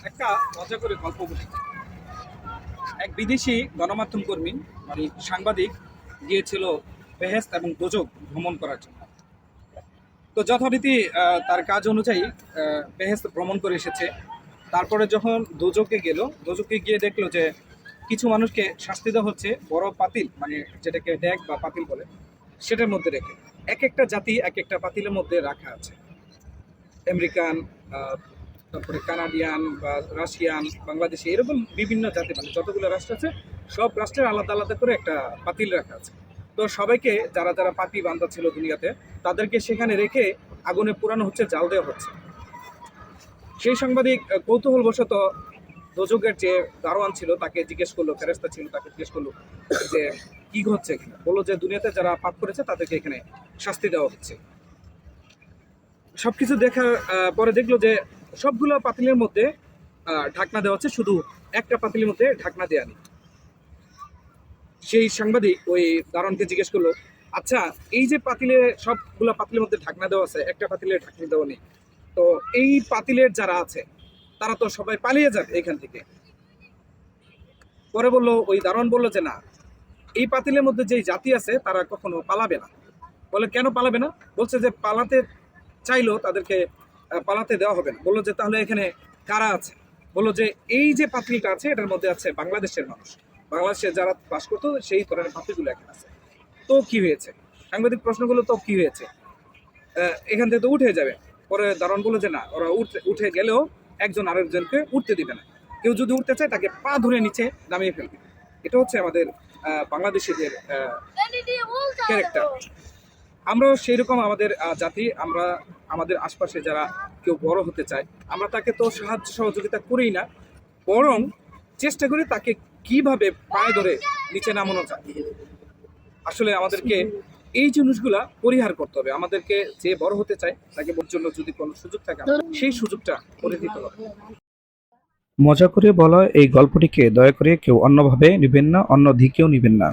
একটা মজা করে গল্প বলি। এক বিদেশি গণমাধ্যম কর্মী মানে সাংবাদিক গিয়েছিল বেহেশত এবং দোজখ ভ্রমণ করার জন্য। তো যথারীতি তার কাজ অনুযায়ী বেহেশত ভ্রমণ করে এসেছে। তারপরে যখন দোজখে গেল, দোজখে গিয়ে দেখলো যে কিছু মানুষকে শাস্তি দেওয়া হচ্ছে বড় পাতিল, মানে যেটাকে ড্যাগ বা পাতিল বলে, সেটার মধ্যে রেখে। এক একটা জাতি এক একটা পাতিলের মধ্যে রাখা আছে। আমেরিকান, তারপরে কানাডিয়ান বা রাশিয়ান, বাংলাদেশি, এরকম বিভিন্ন জাতি, মানে যতগুলো রাষ্ট্র আছে সব রাষ্ট্রের আলাদা আলাদা করে একটা পাতিল রাখা আছে। তো সবাইকে যারা যারা পাতি বান্ধা ছিল দুনিয়াতে, তাদেরকে সেখানে রেখে আগুনে পোড়ানো হচ্ছে, জাল দেওয়া হচ্ছে। সেই সাংবাদিক কৌতূহলবশত দোজখের যে দারোয়ান ছিল তাকে জিজ্ঞেস করলো, ফেরেস্তা ছিল তাকে জিজ্ঞেস করলো যে কি হচ্ছে এখানে। বললো যে দুনিয়াতে যারা পাপ করেছে তাদেরকে এখানে শাস্তি দেওয়া হচ্ছে। সবকিছু দেখার পরে দেখলো যে সবগুলো পাতিলের মধ্যে ঢাকনা দেওয়া হচ্ছে, শুধু একটা পাতিলের মধ্যে ঢাকনা দেওয়া নেই। সেই সাংবাদিক ওই দারোয়ানকে জিজ্ঞেস করলো, আচ্ছা, এই যে পাতিলে সবগুলো পাতিলের মধ্যে ঢাকনা দেওয়া আছে, একটা পাতিলে ঢাকনা দেওয়া নেই, তো এই পাতিলের যারা আছে তারা তো সবাই পালিয়ে যাবে এখান থেকে। পরে বললো, ওই দারোয়ান বললো যে না, এই পাতিলের মধ্যে যেই জাতি আছে তারা কখনো পালাবে না। বলে কেন পালাবে না? বলছে যে পালাতে চাইলেও তাদেরকে পালাতে দেওয়া হবে না। বললো যে তাহলে এখানে কারা আছে? বললো যে এই যে পাতিলটা আছে এটার মধ্যে আছে বাংলাদেশের মানুষ, বাংলাদেশে যারা বাস করতো সেই ধরনের পাতিলগুলো এখানে আছে। তো কি হয়েছে? সাংবাদিক প্রশ্নগুলো, তো কি হয়েছে, এখান থেকে তো উঠে যাবে। পরে দারোয়ান বললো যে না, ওরা উঠে গেলেও একজন আরেকজনকে উঠতে দিবে না। কেউ যদি উঠতে চায় তাকে পা ধরে নিচে নামিয়ে ফেলবে। এটা হচ্ছে আমাদের বাংলাদেশিদের ক্যারেক্টার। আমরাও সেই রকম আমাদের জাতি, আমরা আমাদের আশপাশে যারা কেউ বড় হতে চায়, আমরা তাকে তো সাহায্য সহযোগিতা করিই না, বরং চেষ্টা করি তাকে কিভাবে পায়ে ধরে নিচে নামানো যায়। আসলে আমাদেরকে এই জিনিসগুলা পরিহার করতে হবে। আমাদেরকে যে বড় হতে চায় তাকে ওর জন্য যদি কোনো সুযোগ থাকে, সেই সুযোগটা করে দিতে হবে। মজা করে বলা এই গল্পটিকে দয়া করে কেউ অন্যভাবে নেবেন না, অন্য দিকেও নেবেন না।